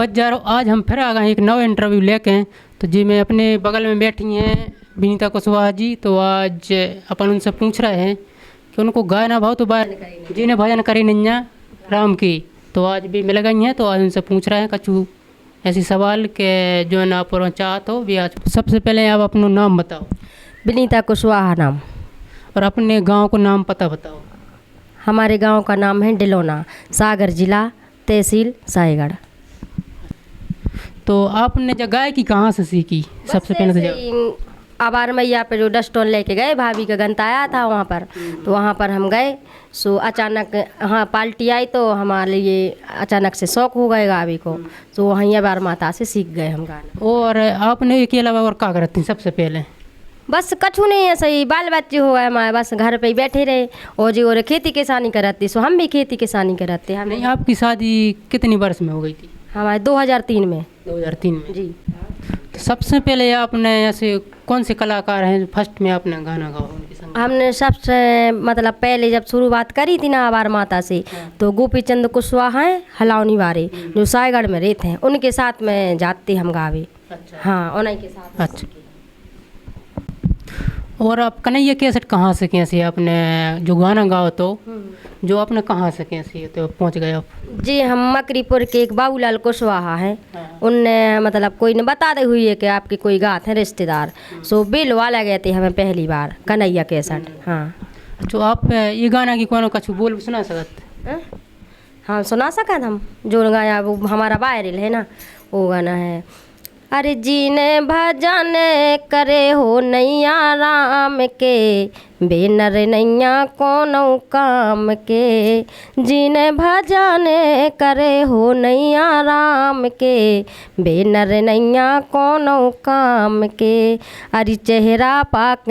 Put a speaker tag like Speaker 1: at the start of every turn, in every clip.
Speaker 1: बच्चारों, आज हम फिर आ गए हैं एक नवा इंटरव्यू लेके। तो जी मैं अपने बगल में बैठी हैं विनीता कुशवाहा जी। तो आज अपन उनसे पूछ रहे हैं कि उनको गाना भाव तो जी ने भजन करी नैया राम की। तो आज भी मिल गई हैं, तो आज उनसे पूछ रहे हैं कछु ऐसी सवाल के जो ना पूरा चाहत हो भी। आज सबसे पहले आप अपना नाम बताओ।
Speaker 2: विनीता कुशवाहा नाम।
Speaker 1: और अपने गांव को नाम पता बताओ।
Speaker 2: हमारे गांव का नाम है डिलोना, सागर जिला, तहसील साहेगढ़।
Speaker 1: तो आपने जो गायकी कहाँ से सीखी सबसे पहले? तो
Speaker 2: आबार मैया पे जो डस्टोन लेके गए, भाभी का गंत आया था वहाँ पर, तो वहाँ पर हम गए। सो अचानक हाँ पार्टी आई तो हमारे लिए अचानक से शौक हो गए गावी को। तो वहीं आबार माता से सीख गए हम गाना।
Speaker 1: और आपने के अलावा और क्या करती सबसे पहले?
Speaker 2: बस कछु नहीं है, सही बाल बच्चे हो गए हमारे, बस घर पे ही बैठे रहे। और जी और खेती किसानी कराती, सो हम भी खेती किसानी कराते हैं।
Speaker 1: नहीं, आपकी शादी कितनी वर्ष में हो गई थी?
Speaker 2: हमारे 2003 में।
Speaker 1: 2003 में
Speaker 2: जी।
Speaker 1: तो सबसे पहले आपने ऐसे कौन से कलाकार हैं फर्स्ट में आपने गाना गाओ उनके संग?
Speaker 2: हमने सबसे मतलब पहले जब शुरुआत करी थी ना आबार माता से, तो गोपी चंद कुशवाहा हैं हलावनी वाले जो सायगढ़ में रहते हैं, उनके साथ में जाते हम गावे।
Speaker 1: अच्छा।
Speaker 2: हाँ उन्हीं के साथ।
Speaker 1: अच्छा। और आप कन्हैया कैसेट कहाँ से कैसे आपने जो गाना गाओ तो जो आपने कहाँ से कैसे तो पहुँच गए आप?
Speaker 2: जी हम मकरीपुर के एक बाबूलाल कुशवाहा हैं।
Speaker 1: हाँ।
Speaker 2: उनने मतलब कोई ने बता दे हुई है कि आपके कोई गात हैं रिश्तेदार, सो बिल वाला गए थे हमें पहली बार कन्हैया कैसेट। हाँ।
Speaker 1: तो आप ये गाना की कौन कछु बोल सुना सकते?
Speaker 2: हाँ सुना सका हम, जो गाया वो हमारा वायरल है ना, वो गाना है। अरे जीने भजन करे हो नैया राम के, बेनर नैया कोनो काम के। जीने भजन करे हो नैया राम के, बेनर नैया कोनो काम के। अरे चेहरा पाक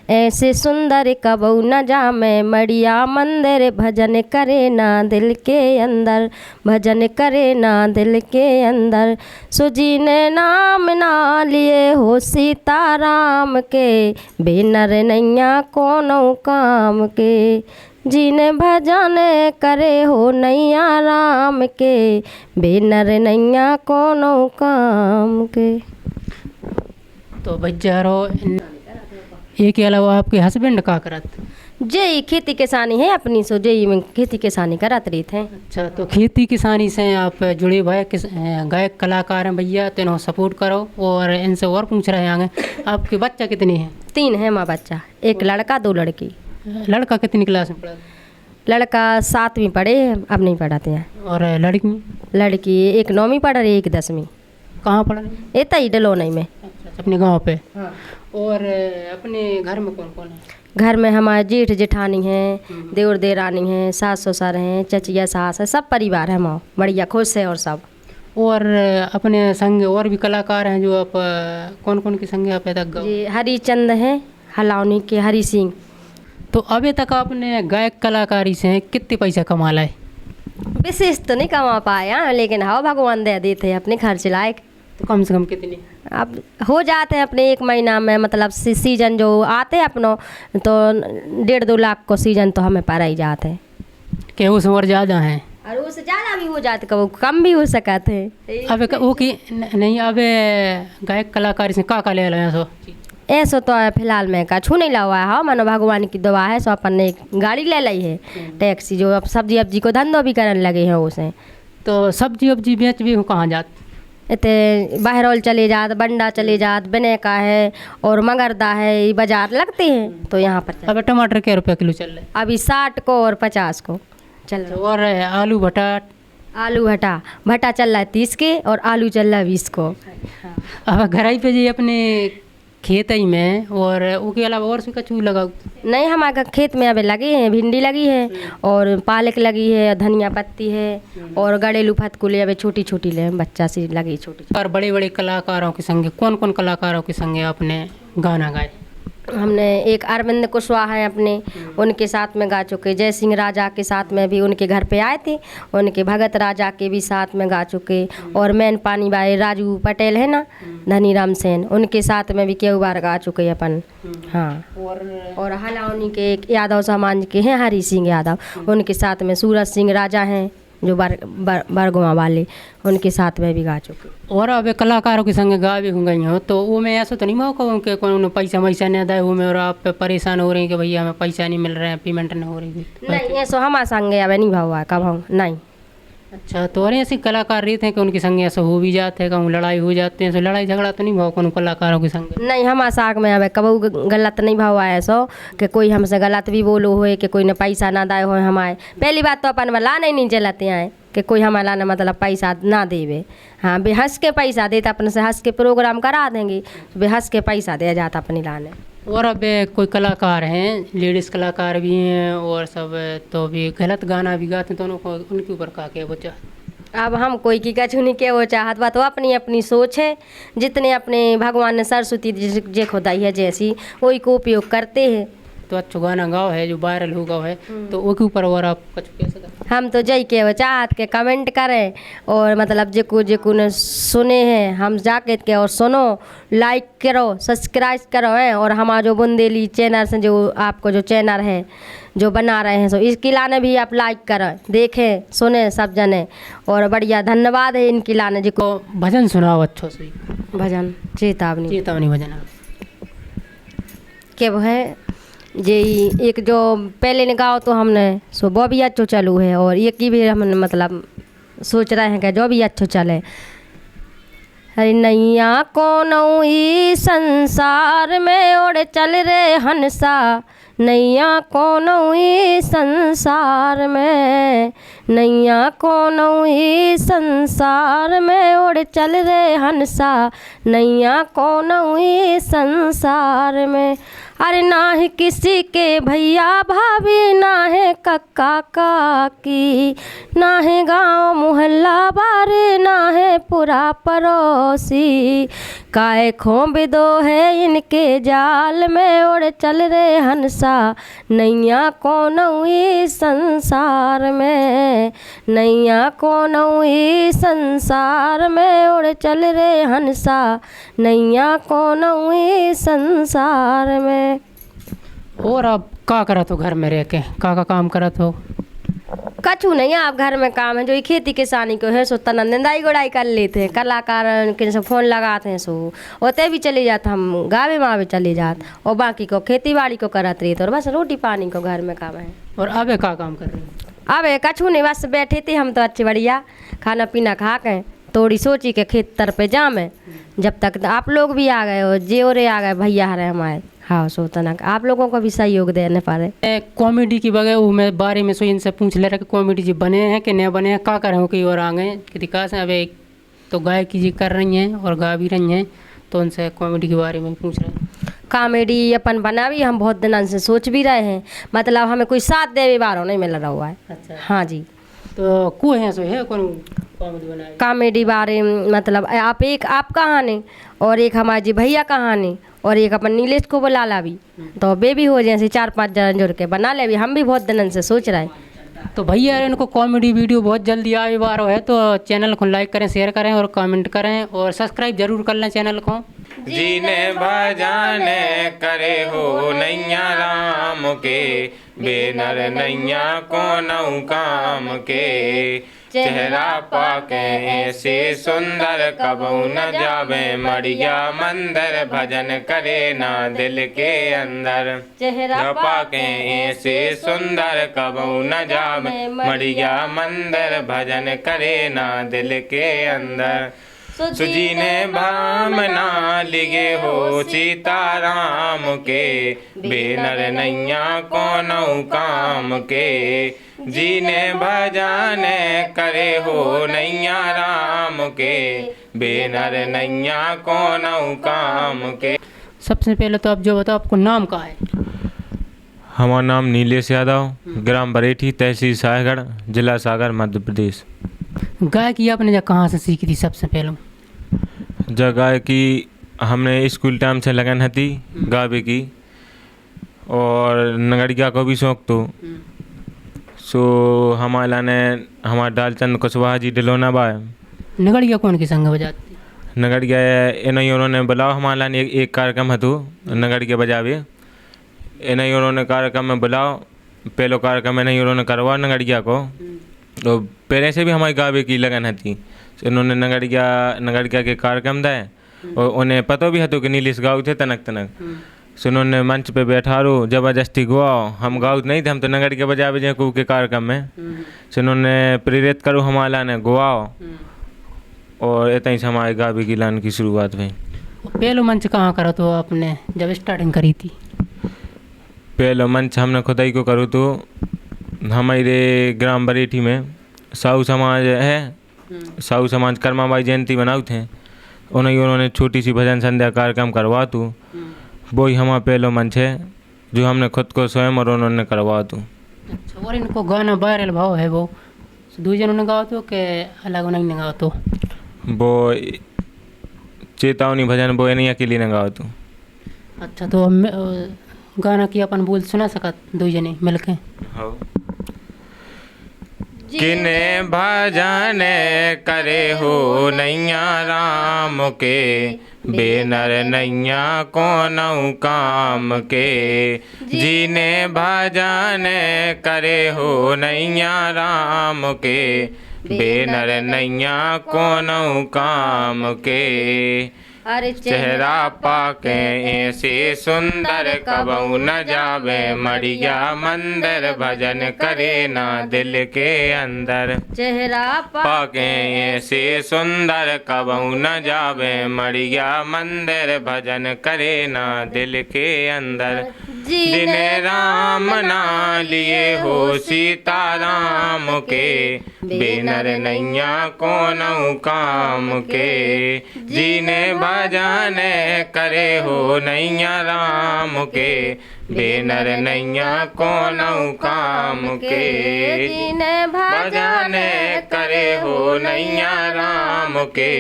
Speaker 2: ऐसे सुंदर कबू न जामे, मड़िया मंदिर भजन करे ना दिल के अंदर, भजन करे ना दिल के अंदर। सो जीने नाम ना लिए हो सीताराम के, बेनर नैया कोनो काम के। जीने भजन करे हो नैया राम के, बेनर नैया कोनो काम के।
Speaker 1: तो बच्चारो ये के अलावा आपके हस्बैंड का करत?
Speaker 2: जे खेती किसानी है अपनी, सो जे में खेती किसानी करत रही थे।
Speaker 1: अच्छा। तो खेती किसानी से आप जुड़े हुए गायक कलाकार हैं भैया, तो इन्हों सपोर्ट करो। और इनसे और पूछ रहे हैं आगे, आपके बच्चा कितने हैं?
Speaker 2: 3 है माँ बच्चा, एक लड़का 2 लड़की।
Speaker 1: लड़का कितनी क्लास में पढ़ा?
Speaker 2: लड़का 7वीं पढ़े, अब नहीं पढ़ाते हैं।
Speaker 1: और लड़की?
Speaker 2: लड़की एक 9वीं पढ़ रही, एक 10वीं।
Speaker 1: कहाँ पढ़ रही?
Speaker 2: इतना ही डलोनई में।
Speaker 1: अच्छा, अपने गांव पे। हाँ। और अपने घर में कौन कौन है?
Speaker 2: घर में हमारे जेठ जेठानी हैं, देवर देरानी हैं, सास ससुर हैं, चचिया सास है, सब परिवार है माँ, बढ़िया खुश है और सब।
Speaker 1: और अपने संग और भी कलाकार हैं जो आप कौन कौन के संग आप तक गाओ?
Speaker 2: जी हरिचंद हैं हलावनी के, हरि सिंह।
Speaker 1: तो अभी तक आपने गायक कलाकारी से कितने पैसा कमा लाए?
Speaker 2: विशेष तो नहीं कमा पाया, लेकिन हाँ भगवान दे देते हैं अपने खर्च लायक।
Speaker 1: तो कम से कम कितनी?
Speaker 2: अब हो जाते हैं अपने 1 महीना में, मतलब सीजन जो आते हैं अपनों, तो 1.5-2 लाख को सीजन तो हमें पर ही जाते हैं।
Speaker 1: क्या उस और ज़्यादा हैं?
Speaker 2: और उससे ज़्यादा भी हो जाते, कब कम भी हो सकते हैं।
Speaker 1: अब वो कि नहीं, अब गायक कलाकारी से का ले रहे हैं? सो
Speaker 2: ऐसा तो फिलहाल में कछु नहीं ला हुआ है। हाँ मानो भगवान की दुआ है, सो अपन ने एक गाड़ी ले ली है टैक्सी, जो अब सब्जी अब्जी को धंधो भी करने लगे हैं उसे।
Speaker 1: तो सब्जी वब्जी बेच भी कहाँ जाते?
Speaker 2: इतने बहरौल चले जात, बंडा चले जात, बने का है और मगरदा है, ये बाजार लगते हैं तो यहाँ पर।
Speaker 1: अब टमाटर क्या रुपये किलो चल रहे?
Speaker 2: अभी 60 को और 50 को चल रहा है।
Speaker 1: और आलू भटा?
Speaker 2: आलू भटा चल रहा है 30 के, और आलू चल रहा है 20 को।
Speaker 1: अब घर ही पे जी अपने खेत ही में, और उसके अलावा और भी कछु लगाओ?
Speaker 2: नहीं, हमारे खेत में अभी लगे हैं, भिंडी लगी है और पालक लगी है, धनिया पत्ती है, और गड़ेलू फतकुले अभी छोटी छोटी ले बच्चा सी लगी छोटी।
Speaker 1: और बड़े बड़े कलाकारों के संगे कौन कौन कलाकारों के संगे आपने गाना गाए?
Speaker 2: हमने एक अरविंद कुशवाहा हैं अपने, उनके साथ में गा चुके। जय सिंह राजा के साथ में भी उनके घर पे आए थे, उनके भगत राजा के भी साथ में गा चुके। और मैन पानी बाई राजू पटेल है ना, धनी राम सेन, उनके साथ में भी कई बार गा चुके अपन। हाँ। और हलावनी के एक यादव समाज के हैं हरि सिंह यादव, उनके साथ में सूरज सिंह राजा हैं, जो बरगुआ वाले, उनके साथ में भी गा चुकी।
Speaker 1: और अब कलाकारों के संग गा भी हो गई हो, तो वो में ऐसा तो नहीं मौका हो कि कौन पैसा वैसा नहीं दे वो में और आप परेशान हो रही हैं कि भैया हमें पैसा नहीं मिल रहा है, पेमेंट नहीं हो रही?
Speaker 2: नहीं, ऐसा हमारे संग अब नहीं भाव है कब हम नहीं।
Speaker 1: अच्छा, तो और ऐसे कलाकार रहते हैं कि उनके संग ऐसा हो भी जाते हैं, कहूँ लड़ाई हो जाते हैं, तो लड़ाई झगड़ा तो नहीं भाव कौन कलाकारों के संग?
Speaker 2: नहीं, हमारे साग में अब कबू गलत नहीं भाव आया सो कि कोई हमसे गलत भी बोलो होए कि कोई ने पैसा ना दाए हो हमारे। पहली बात तो अपन लाने नहीं जलते आए कि कोई हमारे लाने मतलब पैसा ना देवे। हाँ, बेहस के पैसा देता अपने से हंस के प्रोग्राम करा देंगे, बेहस के पैसा दिया जाता अपनी लाने।
Speaker 1: और अब कोई कलाकार हैं, लेडीज़ कलाकार भी हैं और सब, तो भी गलत गाना भी गाते हैं, तो उनको उनके ऊपर का क्या बचा?
Speaker 2: अब हम कोई की कछु नहीं के वो चाहत बा, तो अपनी अपनी सोच है। जितने अपने भगवान ने सरस्वती जे खुदाई है जैसी वही को उपयोग करते हैं।
Speaker 1: तो अच्छा गाना गाओ है जो वायरल हो गया है, तो उसके ऊपर और आप कुछ कैसे?
Speaker 2: हम तो जय के वो चाहत के कमेंट करें और मतलब जेको ने सुने हैं हम जाके के और सुनो, लाइक करो, सब्सक्राइब करो है। और हमारा जो बुंदेली चैनल से जो आपको जो चैनल है जो बना रहे हैं सो इसकी लाने भी आप लाइक करें, देखें, सुने सब जने। और बढ़िया धन्यवाद है इनकी लाने जी को।
Speaker 1: भजन सुनाओ अच्छो से।
Speaker 2: भजन चेतावनी
Speaker 1: चेतावनी भजन
Speaker 2: के वो है जे एक जो पहले ने गाओ तो हमने सो वो भी अच्छो चालू है, और एक की भी हम मतलब सोच रहे हैं कि जो भी अच्छो चले। अरे नैया कौन ई संसार में उड़ चल रे हंसा, नैया कौन ई संसार में, नैया कौन ई संसार में उड़ चल रे हंसा, नैया कौन ई संसार में। अरे ना है किसी के भैया भाभी, ना है कक्का काकी, ना है गाँव मोहल्ला बारे, ना है पूरा पड़ोसी, काय खोब दो है इनके जाल में उड़ चल रे हंसा, नैया कौन ई संसार में, नैया कौन ई संसार में उड़ चल रे हंसा, नैया कौन ई संसार में।
Speaker 1: और आप का करत हो घर में रह के, का काम करत हो?
Speaker 2: कछु नहीं है, आप घर में काम है जो ये खेती किसानी को है सो तना निंदाई गुड़ाई कर लेते हैं, कलाकार के सब फोन लगाते हैं सो होते भी चले जाते, हम गावे माँ भी चले जाते, और बाकी को खेती बाड़ी को करत रही, तो और बस रोटी पानी को घर में काम है।
Speaker 1: और अब का काम कर रहे हैं?
Speaker 2: अब कछु नहीं, बस बैठे थे हम तो अच्छी बढ़िया खाना पीना खा के थोड़ी सोची के खेत तर पे जामे, जब तक आप लोग भी आ गए हो, जेवरे आ गए भैया हरे हमारे। हाँ, सोतना आप लोगों को भी सहयोग देने पारे।
Speaker 1: कॉमेडी की बगैर वो मैं बारे में सो इनसे पूछ ले रहा कि कॉमेडी जी बने हैं कि नहीं बने हैं, का कर रहे हो कि और आ गए कि दिखास हैं। अब तो गायकी जी कर रही हैं और गा भी रही हैं, तो उनसे कॉमेडी के बारे में पूछ रहे हैं।
Speaker 2: कॉमेडी अपन बना भी हम बहुत दिनों से सोच भी रहे हैं, मतलब हमें कोई साथ देवे बारो नहीं मिल रहा हुआ है।
Speaker 1: अच्छा,
Speaker 2: हाँ जी,
Speaker 1: तो को है सो है कौन कॉमेडी बनाए?
Speaker 2: कॉमेडी बारे मतलब आप कहानी, और एक हमारे जी भैया कहानी, और एक अपन नीलेश को बुला ला भी, तो वे भी हो जैसे 4-5 जन जुड़ के बना ले भी। हम भी बहुत दिनों से सोच रहे हैं।
Speaker 1: तो भैया इनको कॉमेडी वीडियो बहुत जल्दी आए बार है, तो चैनल को लाइक करें, शेयर करें और कमेंट करें और सब्सक्राइब जरूर कर लें चैनल को।
Speaker 3: जीने भजन करे हो नैया राम के, बेनर नैया को नौ काम के, चेहरा पाके ऐसे सुंदर कबू न जावे मड़िया मंदिर, भजन करे ना दिल के अंदर, चेहरा पाके ऐसे सुंदर कबू न जावे मड़िया मंदिर, भजन करे ना दिल के अंदर। सुजीने भामना लिगे हो सीताराम के, बेनर नैया को नौ काम के, जीने भजन करे हो नैया राम के, बेनर नैया को नौ काम के।
Speaker 1: सबसे पहले तो आप जो बताओ आपको नाम का है?
Speaker 3: हमारा नाम नीलेश यादव, ग्राम बरेठी, तहसील साहेगढ़, जिला सागर, मध्य प्रदेश।
Speaker 1: गायकी आपने जब कहाँ से सीखी थी सबसे पहले?
Speaker 3: जगह की हमने स्कूल टाइम से लगन थी गावे की, और नगड़िया को भी शौक तो सो हमारे लाने हमारा डालचंद कुशवाहा जी डिलोना बा।
Speaker 1: नगड़िया कौन की संग बजाती?
Speaker 3: नगड़िया इन्हें उन्होंने बुलाओ हमारे लाने एक कार्यक्रम है तो नगड़िया बजावे, इन्हें उन्होंने कार्यक्रम में बुलाओ, पहलो कार्यक्रम इन्हें उन्होंने करवा नगड़िया को, तो पहले से भी हमारी गावे की लगन थी। इन्होंने नगड़िया के कार्यक्रम दाए और उन्हें पता भी हतो कि नीलिश गाँव थे तनक सो उन्होंने मंच पे बैठा रो जबरदस्ती गुआओ। हम गाँव नहीं थे, हम तो नगड़िया बजा बजे को के कार्यक्रम में। सो उन्होंने प्रेरित करो हमारा ने गुआओ और इतना ही से हमारे गावे की लान की शुरुआत हुई।
Speaker 1: पहलो मंच कहाँ करा तो आपने जब स्टार्टिंग करी थी?
Speaker 3: पहलो मंच हमने खुद ही को करो तो हमारे ग्राम बरेठी में साहू समाज है, साहू समाज कर्माबाई जयंती बनाऊ थे, उन्होंने छोटी सी भजन संध्या कार्यक्रम करवा तू। वो ही हमारा पहलो मंच है जो हमने खुद को स्वयं और उन्होंने करवा तू।
Speaker 1: अच्छा, और इनको गाना वायरल भाव है वो दो जनों ने गाओ तो के अलग नहीं गाओ तो?
Speaker 3: वो चेतावनी भजन वो नहीं अकेली ने गाओ तू।
Speaker 1: अच्छा, तो गाना की अपन बोल सुना सकत दो जने मिलके?
Speaker 3: हाँ। किने भजन करे हो नैया राम के, बेनर नैया कौनऊ काम के। जिने भजन करे हो नैया राम के, बेनर नैया कौनऊ काम के।
Speaker 2: अरे
Speaker 3: चेहरा पाके ऐसे सुंदर कबऊ न जावे मड़िया मंदिर, भजन करे ना दिल के अंदर।
Speaker 2: चेहरा
Speaker 3: पाके ऐसे सुंदर कबऊ न जावे मड़िया मंदिर, भजन करे ना दिल के अंदर। जिने राम ना लिए हो सीता राम के, बेनर नैया कौनऊ काम के। जिने भजन करे हो नैया राम के, बेनर नैया कौनऊ काम के।
Speaker 2: जिने
Speaker 3: भजन करे हो नैया राम के,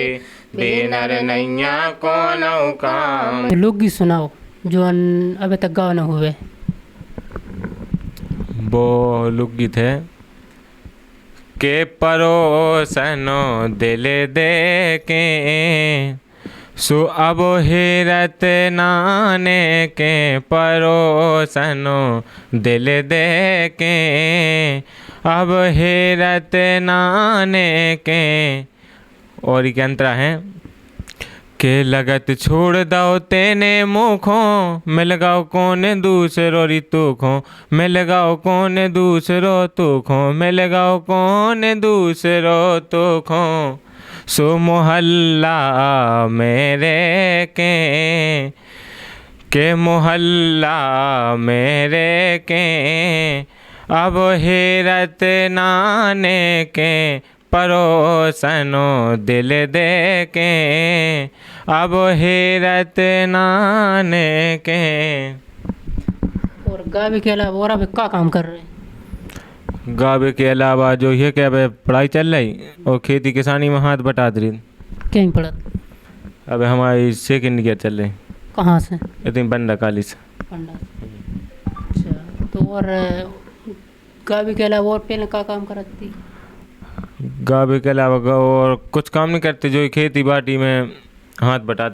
Speaker 3: बेनर नैया कौनऊ काम।
Speaker 1: लोकगीत सुनाओ जो अभी तक गाओ न हुए।
Speaker 3: वो लोकगीत है के परोसनो दिल दे के, सो अब हेरत नाने के। परोसनो दिल दे के, अब हेरत नाने के। और ये अंतरा है के लगत छोड़ दो तेने मुखो, मिल गाओ कौन दूसरो ऋतु खो। मिल गाओ कौन दूसरो तू खो, मिल गाओ कौन दूसरो तू खो। सो मोहल्ला मेरे के मोहल्ला मेरे के, अब हेरत नाने के। परोसनो दिल दे के, अब हेरत नाने के।
Speaker 1: और गावे के अलावा और अभी क्या काम कर रहे हैं?
Speaker 3: गावे के अलावा जो ये क्या अब पढ़ाई चल रही और खेती किसानी में हाथ बटा रही।
Speaker 1: क्या ही पढ़ा?
Speaker 3: अब हमारी सेकेंड ईयर चल रही।
Speaker 1: कहाँ से?
Speaker 3: इतनी बंदा काली से।
Speaker 1: पंडा। अच्छा, तो और गावे के अलावा और पहले क्या काम करती?
Speaker 3: गावे के अलावा और कुछ काम नहीं करते, जो खेती बाड़ी में हाथ बटा